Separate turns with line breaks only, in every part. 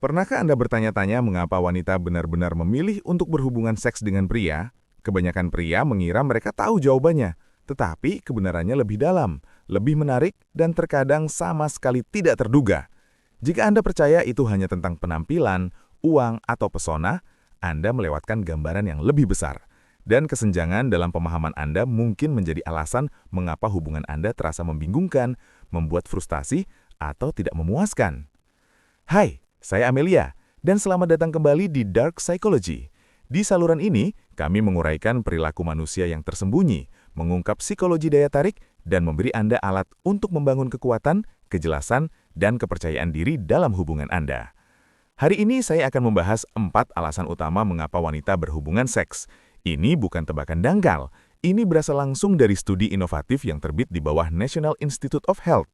Pernahkah Anda bertanya-tanya mengapa wanita benar-benar memilih untuk berhubungan seks dengan pria? Kebanyakan pria mengira mereka tahu jawabannya, tetapi kebenarannya lebih dalam, lebih menarik, dan terkadang sama sekali tidak terduga. Jika Anda percaya itu hanya tentang penampilan, uang, atau pesona, Anda melewatkan gambaran yang lebih besar. Dan kesenjangan dalam pemahaman Anda mungkin menjadi alasan mengapa hubungan Anda terasa membingungkan, membuat frustasi, atau tidak memuaskan. Hai, saya Amelia, dan selamat datang kembali di Dark Psychology. Di saluran ini, kami menguraikan perilaku manusia yang tersembunyi, mengungkap psikologi daya tarik, dan memberi Anda alat untuk membangun kekuatan, kejelasan, dan kepercayaan diri dalam hubungan Anda. Hari ini saya akan membahas 4 alasan utama mengapa wanita berhubungan seks. Ini bukan tebakan dangkal, ini berasal langsung dari studi inovatif yang terbit di bawah National Institute of Health.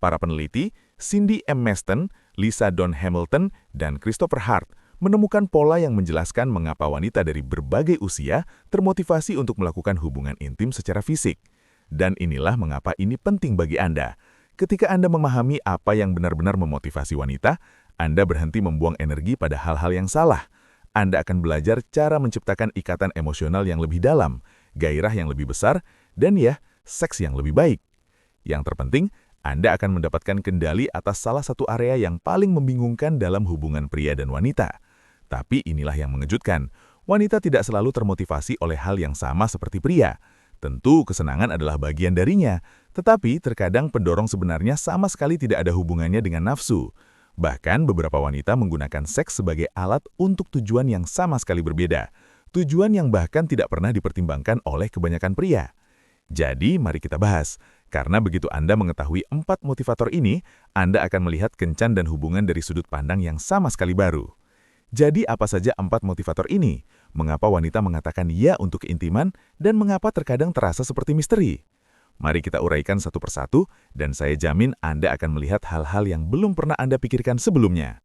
Para peneliti, Cindy M. Meston, Lisa Dawn Hamilton, dan Christopher Hart menemukan pola yang menjelaskan mengapa wanita dari berbagai usia termotivasi untuk melakukan hubungan intim secara fisik. Dan inilah mengapa ini penting bagi Anda. Ketika Anda memahami apa yang benar-benar memotivasi wanita, Anda berhenti membuang energi pada hal-hal yang salah. Anda akan belajar cara menciptakan ikatan emosional yang lebih dalam, gairah yang lebih besar, dan seks yang lebih baik. Yang terpenting, Anda akan mendapatkan kendali atas salah satu area yang paling membingungkan dalam hubungan pria dan wanita. Tapi inilah yang mengejutkan, wanita tidak selalu termotivasi oleh hal yang sama seperti pria. Tentu kesenangan adalah bagian darinya, tetapi terkadang pendorong sebenarnya sama sekali tidak ada hubungannya dengan nafsu. Bahkan beberapa wanita menggunakan seks sebagai alat untuk tujuan yang sama sekali berbeda. Tujuan yang bahkan tidak pernah dipertimbangkan oleh kebanyakan pria. Jadi, mari kita bahas. Karena begitu Anda mengetahui 4 motivator ini, Anda akan melihat kencan dan hubungan dari sudut pandang yang sama sekali baru. Jadi, apa saja 4 motivator ini? Mengapa wanita mengatakan ya untuk keintiman, dan mengapa terkadang terasa seperti misteri? Mari kita uraikan satu persatu, dan saya jamin Anda akan melihat hal-hal yang belum pernah Anda pikirkan sebelumnya.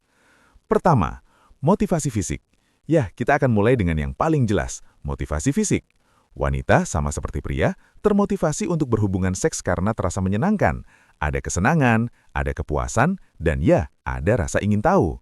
Pertama, motivasi fisik. Ya, kita akan mulai dengan yang paling jelas, motivasi fisik. Wanita, sama seperti pria, termotivasi untuk berhubungan seks karena terasa menyenangkan. Ada kesenangan, ada kepuasan, dan ada rasa ingin tahu.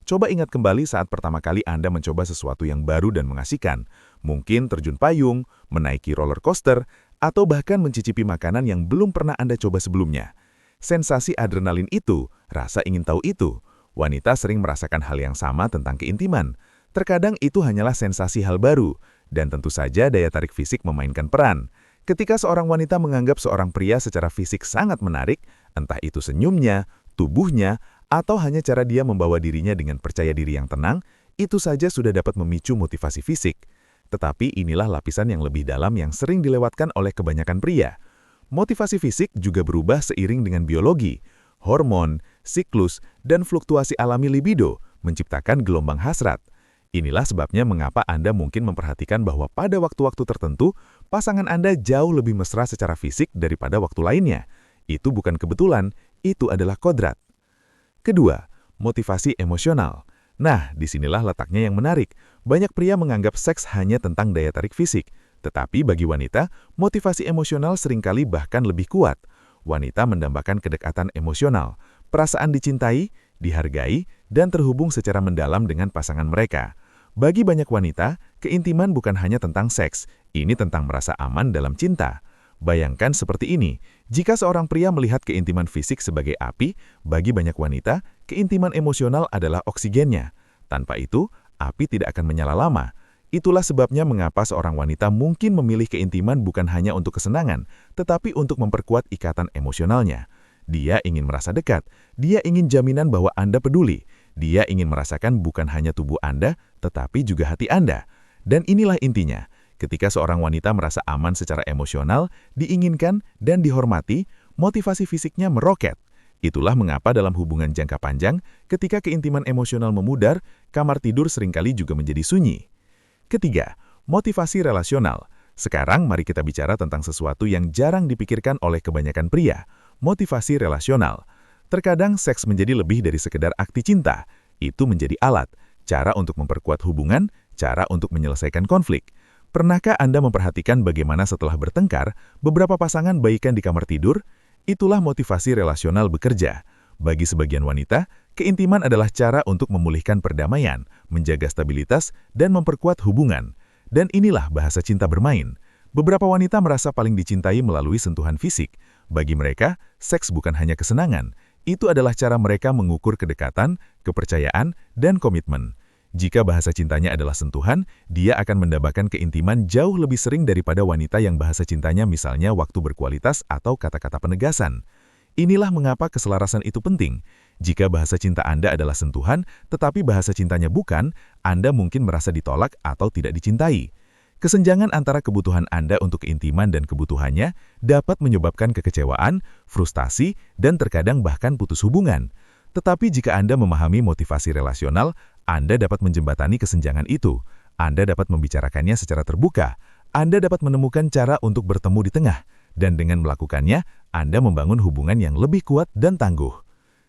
Coba ingat kembali saat pertama kali Anda mencoba sesuatu yang baru dan mengasihkan. Mungkin terjun payung, menaiki roller coaster, atau bahkan mencicipi makanan yang belum pernah Anda coba sebelumnya. Sensasi adrenalin itu, rasa ingin tahu itu. Wanita sering merasakan hal yang sama tentang keintiman. Terkadang itu hanyalah sensasi hal baru, dan tentu saja daya tarik fisik memainkan peran. Ketika seorang wanita menganggap seorang pria secara fisik sangat menarik, entah itu senyumnya, tubuhnya, atau hanya cara dia membawa dirinya dengan percaya diri yang tenang, itu saja sudah dapat memicu motivasi fisik. Tetapi inilah lapisan yang lebih dalam yang sering dilewatkan oleh kebanyakan pria. Motivasi fisik juga berubah seiring dengan biologi, hormon, siklus, dan fluktuasi alami libido, menciptakan gelombang hasrat. Inilah sebabnya mengapa Anda mungkin memperhatikan bahwa pada waktu-waktu tertentu, pasangan Anda jauh lebih mesra secara fisik daripada waktu lainnya. Itu bukan kebetulan, itu adalah kodrat. Kedua, motivasi emosional. Nah, disinilah letaknya yang menarik. Banyak pria menganggap seks hanya tentang daya tarik fisik. Tetapi bagi wanita, motivasi emosional seringkali bahkan lebih kuat. Wanita mendambakan kedekatan emosional, perasaan dicintai, dihargai, dan terhubung secara mendalam dengan pasangan mereka. Bagi banyak wanita, keintiman bukan hanya tentang seks, ini tentang merasa aman dalam cinta. Bayangkan seperti ini, jika seorang pria melihat keintiman fisik sebagai api, bagi banyak wanita, keintiman emosional adalah oksigennya. Tanpa itu, api tidak akan menyala lama. Itulah sebabnya mengapa seorang wanita mungkin memilih keintiman bukan hanya untuk kesenangan, tetapi untuk memperkuat ikatan emosionalnya. Dia ingin merasa dekat, dia ingin jaminan bahwa Anda peduli, dia ingin merasakan bukan hanya tubuh Anda, tetapi juga hati Anda. Dan inilah intinya. Ketika seorang wanita merasa aman secara emosional, diinginkan, dan dihormati, motivasi fisiknya meroket. Itulah mengapa dalam hubungan jangka panjang, ketika keintiman emosional memudar, kamar tidur seringkali juga menjadi sunyi. Ketiga, motivasi relasional. Sekarang mari kita bicara tentang sesuatu yang jarang dipikirkan oleh kebanyakan pria, motivasi relasional. Terkadang seks menjadi lebih dari sekedar akti cinta. Itu menjadi alat, cara untuk memperkuat hubungan, cara untuk menyelesaikan konflik. Pernahkah Anda memperhatikan bagaimana setelah bertengkar, beberapa pasangan baikan di kamar tidur? Itulah motivasi relasional bekerja. Bagi sebagian wanita, keintiman adalah cara untuk memulihkan perdamaian, menjaga stabilitas, dan memperkuat hubungan. Dan inilah bahasa cinta bermain. Beberapa wanita merasa paling dicintai melalui sentuhan fisik. Bagi mereka, seks bukan hanya kesenangan. Itu adalah cara mereka mengukur kedekatan, kepercayaan, dan komitmen. Jika bahasa cintanya adalah sentuhan, dia akan mendapatkan keintiman jauh lebih sering daripada wanita yang bahasa cintanya misalnya waktu berkualitas atau kata-kata penegasan. Inilah mengapa keselarasan itu penting. Jika bahasa cinta Anda adalah sentuhan, tetapi bahasa cintanya bukan, Anda mungkin merasa ditolak atau tidak dicintai. Kesenjangan antara kebutuhan Anda untuk keintiman dan kebutuhannya dapat menyebabkan kekecewaan, frustasi, dan terkadang bahkan putus hubungan. Tetapi jika Anda memahami motivasi relasional, Anda dapat menjembatani kesenjangan itu. Anda dapat membicarakannya secara terbuka. Anda dapat menemukan cara untuk bertemu di tengah. Dan dengan melakukannya, Anda membangun hubungan yang lebih kuat dan tangguh.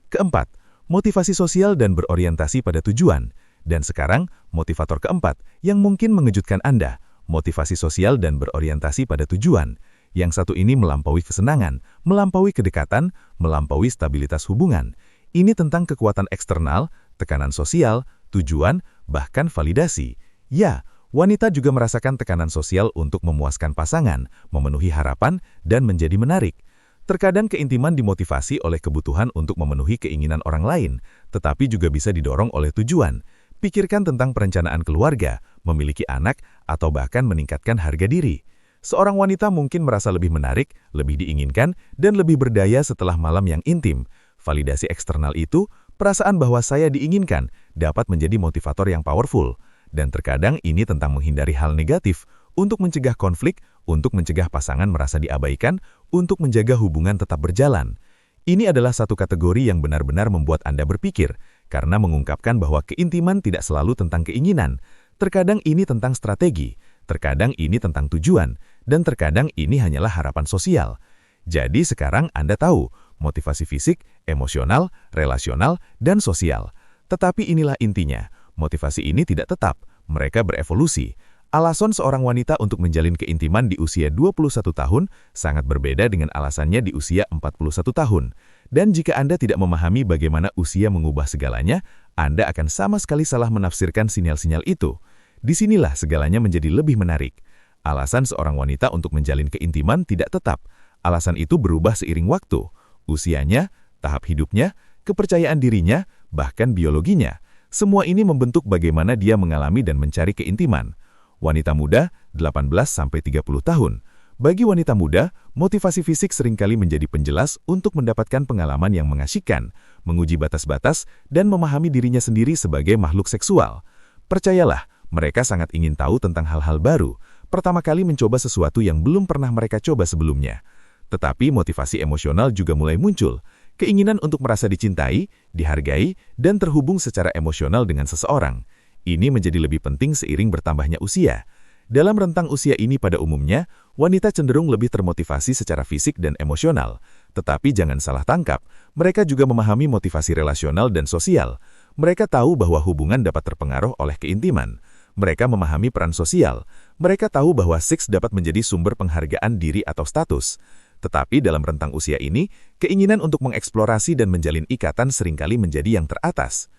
Keempat, motivasi sosial dan berorientasi pada tujuan. Dan sekarang, motivator keempat yang mungkin mengejutkan Anda. Motivasi sosial dan berorientasi pada tujuan. Yang satu ini melampaui kesenangan, melampaui kedekatan, melampaui stabilitas hubungan. Ini tentang kekuatan eksternal, tekanan sosial, tujuan, bahkan validasi. Ya, wanita juga merasakan tekanan sosial untuk memuaskan pasangan, memenuhi harapan, dan menjadi menarik. Terkadang keintiman dimotivasi oleh kebutuhan untuk memenuhi keinginan orang lain, tetapi juga bisa didorong oleh tujuan. Pikirkan tentang perencanaan keluarga, memiliki anak, atau bahkan meningkatkan harga diri. Seorang wanita mungkin merasa lebih menarik, lebih diinginkan, dan lebih berdaya setelah malam yang intim. Validasi eksternal itu, perasaan bahwa saya diinginkan, dapat menjadi motivator yang powerful. Dan terkadang ini tentang menghindari hal negatif, untuk mencegah konflik, untuk mencegah pasangan merasa diabaikan, untuk menjaga hubungan tetap berjalan. Ini adalah satu kategori yang benar-benar membuat Anda berpikir, karena mengungkapkan bahwa keintiman tidak selalu tentang keinginan. Terkadang ini tentang strategi, terkadang ini tentang tujuan, dan terkadang ini hanyalah harapan sosial. Jadi sekarang Anda tahu, motivasi fisik, emosional, relasional, dan sosial. Tetapi inilah intinya, motivasi ini tidak tetap, mereka berevolusi. Alasan seorang wanita untuk menjalin keintiman di usia 21 tahun sangat berbeda dengan alasannya di usia 41 tahun. Dan jika Anda tidak memahami bagaimana usia mengubah segalanya, Anda akan sama sekali salah menafsirkan sinyal-sinyal itu. Disinilah segalanya menjadi lebih menarik. Alasan seorang wanita untuk menjalin keintiman tidak tetap. Alasan itu berubah seiring waktu. Usianya, tahap hidupnya, kepercayaan dirinya, bahkan biologinya. Semua ini membentuk bagaimana dia mengalami dan mencari keintiman. Wanita muda, 18-30 tahun. Bagi wanita muda, motivasi fisik seringkali menjadi penjelas untuk mendapatkan pengalaman yang mengasyikkan, menguji batas-batas, dan memahami dirinya sendiri sebagai makhluk seksual. Percayalah, mereka sangat ingin tahu tentang hal-hal baru, pertama kali mencoba sesuatu yang belum pernah mereka coba sebelumnya. Tetapi motivasi emosional juga mulai muncul, keinginan untuk merasa dicintai, dihargai, dan terhubung secara emosional dengan seseorang. Ini menjadi lebih penting seiring bertambahnya usia. Dalam rentang usia ini pada umumnya, wanita cenderung lebih termotivasi secara fisik dan emosional. Tetapi jangan salah tangkap, mereka juga memahami motivasi relasional dan sosial. Mereka tahu bahwa hubungan dapat terpengaruh oleh keintiman. Mereka memahami peran sosial. Mereka tahu bahwa seks dapat menjadi sumber penghargaan diri atau status. Tetapi dalam rentang usia ini, keinginan untuk mengeksplorasi dan menjalin ikatan seringkali menjadi yang teratas.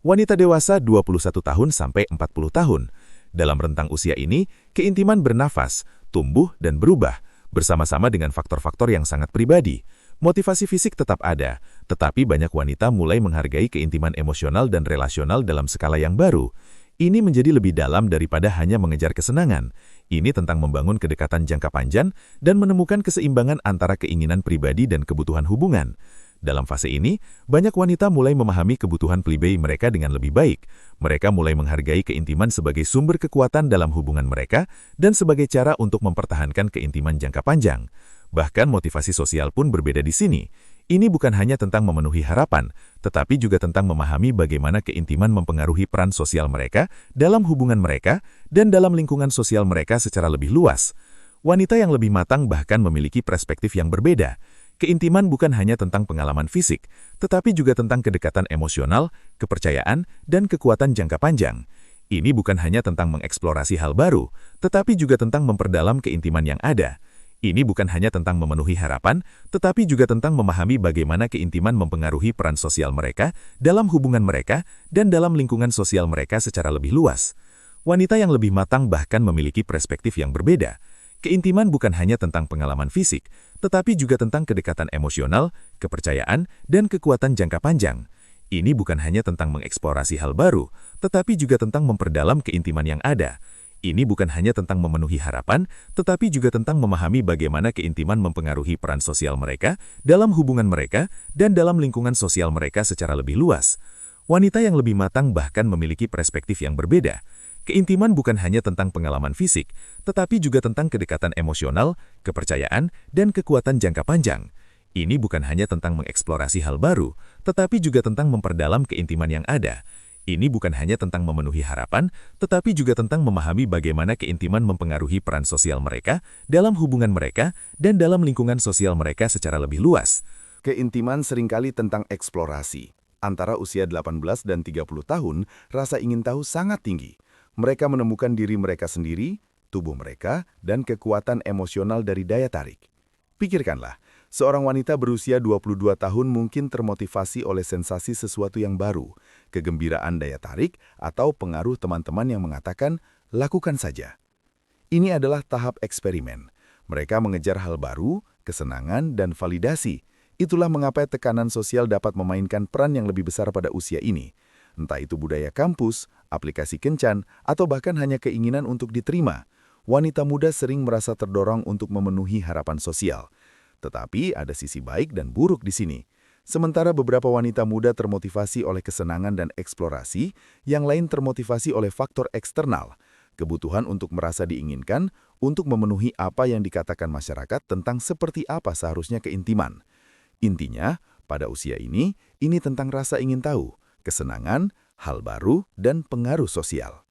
Wanita dewasa 21 tahun sampai 40 tahun. Dalam rentang usia ini, keintiman bernafas, tumbuh, dan berubah, bersama-sama dengan faktor-faktor yang sangat pribadi. Motivasi fisik tetap ada, tetapi banyak wanita mulai menghargai keintiman emosional dan relasional dalam skala yang baru. Ini menjadi lebih dalam daripada hanya mengejar kesenangan. Ini tentang membangun kedekatan jangka panjang dan menemukan keseimbangan antara keinginan pribadi dan kebutuhan hubungan. Dalam fase ini, banyak wanita mulai memahami kebutuhan plebei mereka dengan lebih baik. Mereka mulai menghargai keintiman sebagai sumber kekuatan dalam hubungan mereka dan sebagai cara untuk mempertahankan keintiman jangka panjang. Bahkan motivasi sosial pun berbeda di sini. Ini bukan hanya tentang memenuhi harapan, tetapi juga tentang memahami bagaimana keintiman mempengaruhi peran sosial mereka dalam hubungan mereka dan dalam lingkungan sosial mereka secara lebih luas. Wanita yang lebih matang bahkan memiliki perspektif yang berbeda. Keintiman bukan hanya tentang pengalaman fisik, tetapi juga tentang kedekatan emosional, kepercayaan, dan kekuatan jangka panjang. Ini bukan hanya tentang mengeksplorasi hal baru, tetapi juga tentang memperdalam keintiman yang ada.
Ini bukan hanya tentang memenuhi harapan, tetapi juga tentang memahami bagaimana keintiman mempengaruhi peran sosial mereka, dalam hubungan mereka, dan dalam lingkungan sosial mereka secara lebih luas. Wanita yang lebih matang bahkan memiliki perspektif yang berbeda. Keintiman bukan hanya tentang pengalaman fisik, tetapi juga tentang kedekatan emosional, kepercayaan, dan kekuatan jangka panjang. Ini bukan hanya tentang mengeksplorasi hal baru, tetapi juga tentang memperdalam keintiman yang ada. Ini bukan hanya tentang memenuhi harapan, tetapi juga tentang memahami bagaimana keintiman mempengaruhi peran sosial mereka, dalam hubungan mereka, dan dalam lingkungan sosial mereka secara lebih luas. Wanita yang lebih matang bahkan memiliki perspektif yang berbeda. Keintiman bukan hanya tentang pengalaman fisik, tetapi juga tentang kedekatan emosional, kepercayaan, dan kekuatan jangka panjang. Ini bukan hanya tentang mengeksplorasi hal baru, tetapi juga tentang memperdalam keintiman yang ada. Ini bukan hanya tentang memenuhi harapan, tetapi juga tentang memahami bagaimana keintiman mempengaruhi peran sosial mereka, dalam hubungan mereka, dan dalam lingkungan sosial mereka secara lebih luas.
Keintiman seringkali tentang eksplorasi. Antara usia 18 dan 30 tahun, rasa ingin tahu sangat tinggi. Mereka menemukan diri mereka sendiri, tubuh mereka, dan kekuatan emosional dari daya tarik. Pikirkanlah, seorang wanita berusia 22 tahun mungkin termotivasi oleh sensasi sesuatu yang baru, kegembiraan daya tarik, atau pengaruh teman-teman yang mengatakan, lakukan saja. Ini adalah tahap eksperimen. Mereka mengejar hal baru, kesenangan, dan validasi. Itulah mengapa tekanan sosial dapat memainkan peran yang lebih besar pada usia ini. Entah itu budaya kampus, aplikasi kencan, atau bahkan hanya keinginan untuk diterima. Wanita muda sering merasa terdorong untuk memenuhi harapan sosial. Tetapi ada sisi baik dan buruk di sini. Sementara beberapa wanita muda termotivasi oleh kesenangan dan eksplorasi, yang lain termotivasi oleh faktor eksternal, kebutuhan untuk merasa diinginkan, untuk memenuhi apa yang dikatakan masyarakat tentang seperti apa seharusnya keintiman. Intinya, pada usia ini tentang rasa ingin tahu, kesenangan, hal baru, dan pengaruh sosial.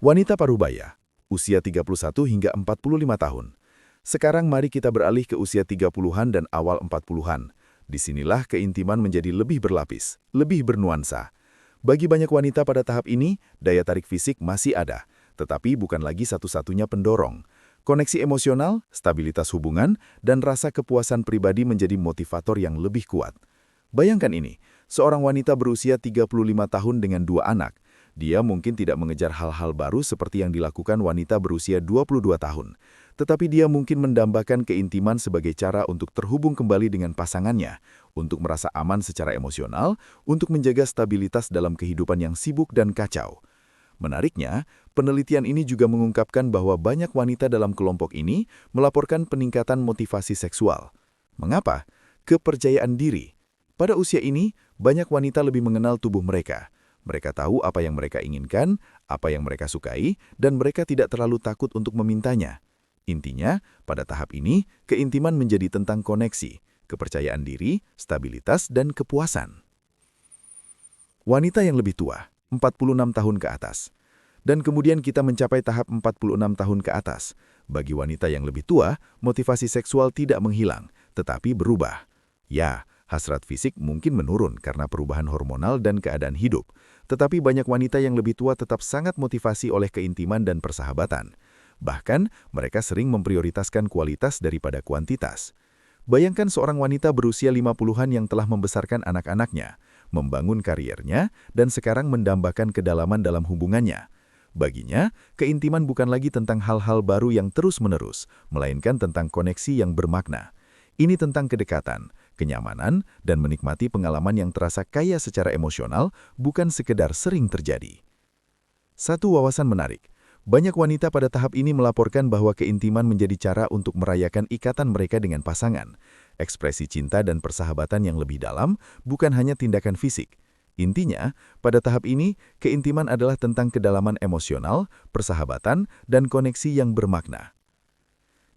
Wanita parubaya, usia 31 hingga 45 tahun. Sekarang mari kita beralih ke usia 30-an dan awal 40-an. Disinilah keintiman menjadi lebih berlapis, lebih bernuansa. Bagi banyak wanita pada tahap ini, daya tarik fisik masih ada, tetapi bukan lagi satu-satunya pendorong. Koneksi emosional, stabilitas hubungan, dan rasa kepuasan pribadi menjadi motivator yang lebih kuat. Bayangkan ini, seorang wanita berusia 35 tahun dengan 2 anak. Dia mungkin tidak mengejar hal-hal baru seperti yang dilakukan wanita berusia 22 tahun. Tetapi dia mungkin mendambakan keintiman sebagai cara untuk terhubung kembali dengan pasangannya, untuk merasa aman secara emosional, untuk menjaga stabilitas dalam kehidupan yang sibuk dan kacau. Menariknya, penelitian ini juga mengungkapkan bahwa banyak wanita dalam kelompok ini melaporkan peningkatan motivasi seksual. Mengapa? Kepercayaan diri. Pada usia ini, banyak wanita lebih mengenal tubuh mereka. Mereka tahu apa yang mereka inginkan, apa yang mereka sukai, dan mereka tidak terlalu takut untuk memintanya. Intinya, pada tahap ini, keintiman menjadi tentang koneksi, kepercayaan diri, stabilitas, dan kepuasan. Wanita yang lebih tua, 46 tahun ke atas. Dan kemudian kita mencapai tahap 46 tahun ke atas. Bagi wanita yang lebih tua, motivasi seksual tidak menghilang, tetapi berubah. Ya, hasrat fisik mungkin menurun karena perubahan hormonal dan keadaan hidup. Tetapi banyak wanita yang lebih tua tetap sangat motivasi oleh keintiman dan persahabatan. Bahkan, mereka sering memprioritaskan kualitas daripada kuantitas. Bayangkan seorang wanita berusia 50-an yang telah membesarkan anak-anaknya, membangun kariernya, dan sekarang mendambakan kedalaman dalam hubungannya. Baginya, keintiman bukan lagi tentang hal-hal baru yang terus-menerus, melainkan tentang koneksi yang bermakna. Ini tentang kedekatan, kenyamanan, dan menikmati pengalaman yang terasa kaya secara emosional, bukan sekedar sering terjadi. Satu wawasan menarik. Banyak wanita pada tahap ini melaporkan bahwa keintiman menjadi cara untuk merayakan ikatan mereka dengan pasangan. Ekspresi cinta dan persahabatan yang lebih dalam, bukan hanya tindakan fisik. Intinya, pada tahap ini, keintiman adalah tentang kedalaman emosional, persahabatan, dan koneksi yang bermakna.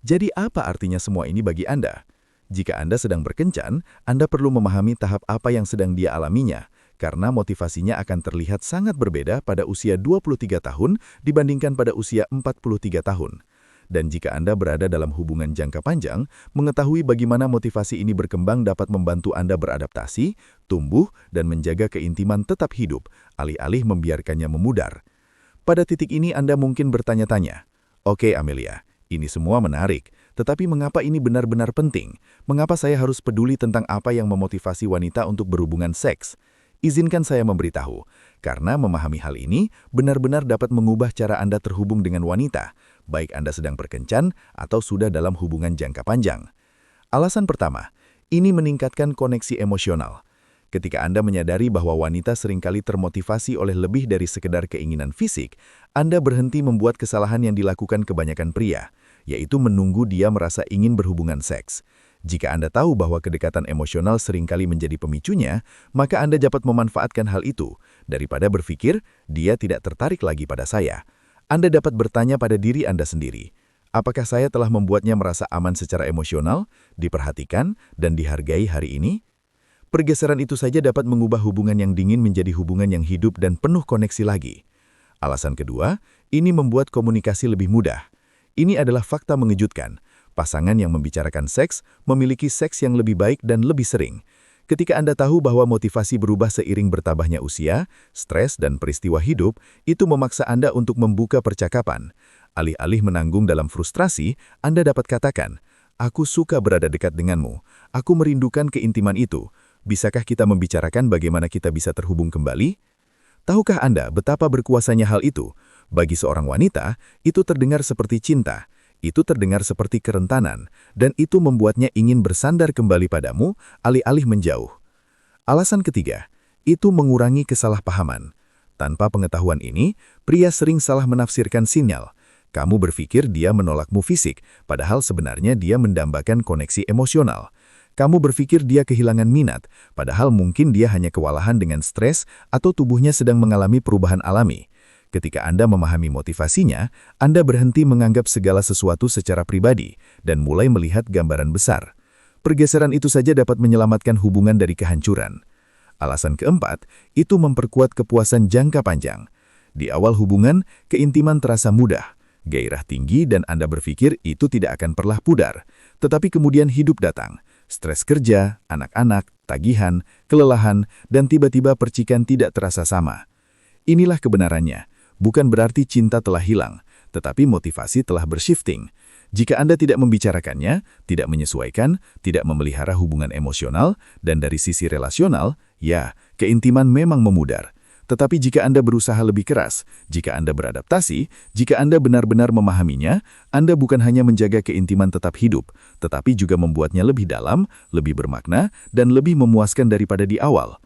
Jadi apa artinya semua ini bagi Anda? Jika Anda sedang berkencan, Anda perlu memahami tahap apa yang sedang dia alaminya, karena motivasinya akan terlihat sangat berbeda pada usia 23 tahun dibandingkan pada usia 43 tahun. Dan jika Anda berada dalam hubungan jangka panjang, mengetahui bagaimana motivasi ini berkembang dapat membantu Anda beradaptasi, tumbuh, dan menjaga keintiman tetap hidup, alih-alih membiarkannya memudar. Pada titik ini Anda mungkin bertanya-tanya, "Oke Amelia, ini semua menarik,
Tetapi mengapa ini benar-benar penting? Mengapa saya harus peduli tentang apa yang memotivasi wanita untuk berhubungan seks? Izinkan saya memberitahu, karena memahami hal ini benar-benar dapat mengubah cara Anda terhubung dengan wanita, baik Anda sedang berkencan atau sudah dalam hubungan jangka panjang. Alasan pertama, ini meningkatkan koneksi emosional. Ketika Anda menyadari bahwa wanita seringkali termotivasi oleh lebih dari sekedar keinginan fisik, Anda berhenti membuat kesalahan yang dilakukan kebanyakan pria, yaitu menunggu dia merasa ingin berhubungan seks. Jika Anda tahu bahwa kedekatan emosional seringkali menjadi pemicunya, maka Anda dapat memanfaatkan hal itu, daripada berpikir, dia tidak tertarik lagi pada saya. Anda dapat bertanya pada diri Anda sendiri, apakah saya telah membuatnya merasa aman secara emosional, diperhatikan, dan dihargai hari ini? Pergeseran itu saja dapat mengubah hubungan yang dingin menjadi hubungan yang hidup dan penuh koneksi lagi. Alasan kedua, ini membuat komunikasi lebih mudah. Ini adalah fakta mengejutkan. Pasangan yang membicarakan seks memiliki seks yang lebih baik dan lebih sering. Ketika Anda tahu bahwa motivasi berubah seiring bertambahnya usia, stres, dan peristiwa hidup, itu memaksa Anda untuk membuka percakapan. Alih-alih menanggung dalam frustrasi, Anda dapat katakan, "Aku suka berada dekat denganmu. Aku merindukan keintiman itu. Bisakah kita membicarakan bagaimana kita bisa terhubung kembali?" Tahukah Anda betapa berkuasanya hal itu? Bagi seorang wanita, itu terdengar seperti cinta. Itu terdengar seperti kerentanan, dan itu membuatnya ingin bersandar kembali padamu, alih-alih menjauh. Alasan ketiga, itu mengurangi kesalahpahaman. Tanpa pengetahuan ini, pria sering salah menafsirkan sinyal. Kamu berpikir dia menolakmu fisik, padahal sebenarnya dia mendambakan koneksi emosional. Kamu berpikir dia kehilangan minat, padahal mungkin dia hanya kewalahan dengan stres atau tubuhnya sedang mengalami perubahan alami. Ketika Anda memahami motivasinya, Anda berhenti menganggap segala sesuatu secara pribadi dan mulai melihat gambaran besar. Pergeseran itu saja dapat menyelamatkan hubungan dari kehancuran. Alasan keempat, itu memperkuat kepuasan jangka panjang. Di awal hubungan, keintiman terasa mudah, gairah tinggi dan Anda berpikir itu tidak akan pernah pudar. Tetapi kemudian hidup datang, stres kerja, anak-anak, tagihan, kelelahan, dan tiba-tiba percikan tidak terasa sama. Inilah kebenarannya. Bukan berarti cinta telah hilang, tetapi motivasi telah bershifting. Jika Anda tidak membicarakannya, tidak menyesuaikan, tidak memelihara hubungan emosional, dan dari sisi relasional, ya, keintiman memang memudar. Tetapi jika Anda berusaha lebih keras, jika Anda beradaptasi, jika Anda benar-benar memahaminya, Anda bukan hanya menjaga keintiman tetap hidup, tetapi juga membuatnya lebih dalam, lebih bermakna, dan lebih memuaskan daripada di awal.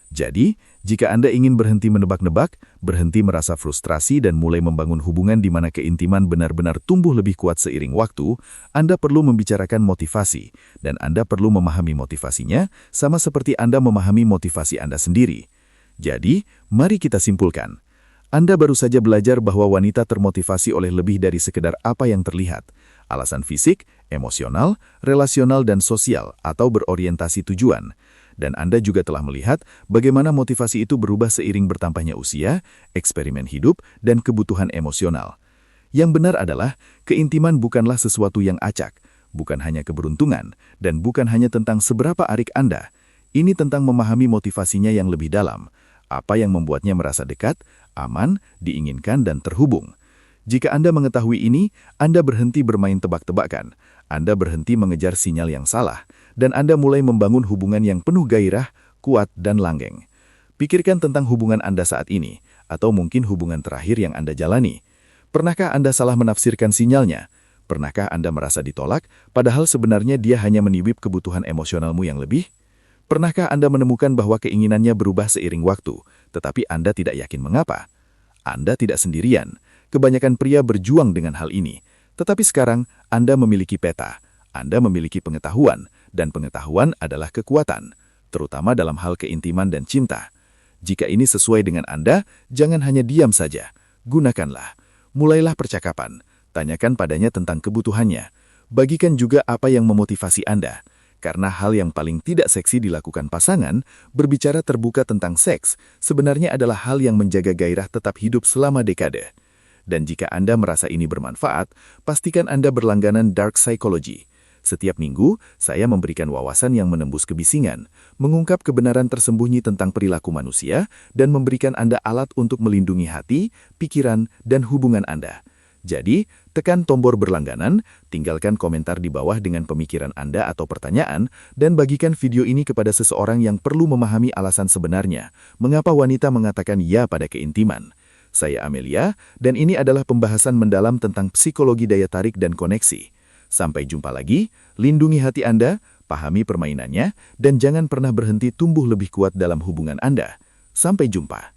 Jadi, jika Anda ingin berhenti menebak-nebak, berhenti merasa frustrasi dan mulai membangun hubungan di mana keintiman benar-benar tumbuh lebih kuat seiring waktu, Anda perlu membicarakan motivasi, dan Anda perlu memahami motivasinya, sama seperti Anda memahami motivasi Anda sendiri. Jadi, mari kita simpulkan. Anda baru saja belajar bahwa wanita termotivasi oleh lebih dari sekedar apa yang terlihat. Alasan fisik, emosional, relasional, dan sosial atau berorientasi tujuan. Dan Anda juga telah melihat bagaimana motivasi itu berubah seiring bertambahnya usia, eksperimen hidup, dan kebutuhan emosional. Yang benar adalah, keintiman bukanlah sesuatu yang acak, bukan hanya keberuntungan, dan bukan hanya tentang seberapa arik Anda. Ini tentang memahami motivasinya yang lebih dalam, apa yang membuatnya merasa dekat, aman, diinginkan, dan terhubung. Jika Anda mengetahui ini, Anda berhenti bermain tebak-tebakan, Anda berhenti mengejar sinyal yang salah, dan Anda mulai membangun hubungan yang penuh gairah, kuat, dan langgeng. Pikirkan tentang hubungan Anda saat ini, atau mungkin hubungan terakhir yang Anda jalani. Pernahkah Anda salah menafsirkan sinyalnya? Pernahkah Anda merasa ditolak, padahal sebenarnya dia hanya meniwip kebutuhan emosionalmu yang lebih? Pernahkah Anda menemukan bahwa keinginannya berubah seiring waktu, tetapi Anda tidak yakin mengapa? Anda tidak sendirian. Kebanyakan pria berjuang dengan hal ini. Tetapi sekarang, Anda memiliki peta. Anda memiliki pengetahuan, dan pengetahuan adalah kekuatan, terutama dalam hal keintiman dan cinta. Jika ini sesuai dengan Anda, jangan hanya diam saja. Gunakanlah. Mulailah percakapan. Tanyakan padanya tentang kebutuhannya. Bagikan juga apa yang memotivasi Anda. Karena hal yang paling tidak seksi dilakukan pasangan, berbicara terbuka tentang seks, sebenarnya adalah hal yang menjaga gairah tetap hidup selama dekade. Dan jika Anda merasa ini bermanfaat, pastikan Anda berlangganan Dark Psychology. Setiap minggu, saya memberikan wawasan yang menembus kebisingan, mengungkap kebenaran tersembunyi tentang perilaku manusia, dan memberikan Anda alat untuk melindungi hati, pikiran, dan hubungan Anda. Jadi, tekan tombol berlangganan, tinggalkan komentar di bawah dengan pemikiran Anda atau pertanyaan, dan bagikan video ini kepada seseorang yang perlu memahami alasan sebenarnya mengapa wanita mengatakan ya pada keintiman. Saya Amelia, dan ini adalah pembahasan mendalam tentang psikologi daya tarik dan koneksi. Sampai jumpa lagi, lindungi hati Anda, pahami permainannya, dan jangan pernah berhenti tumbuh lebih kuat dalam hubungan Anda. Sampai jumpa.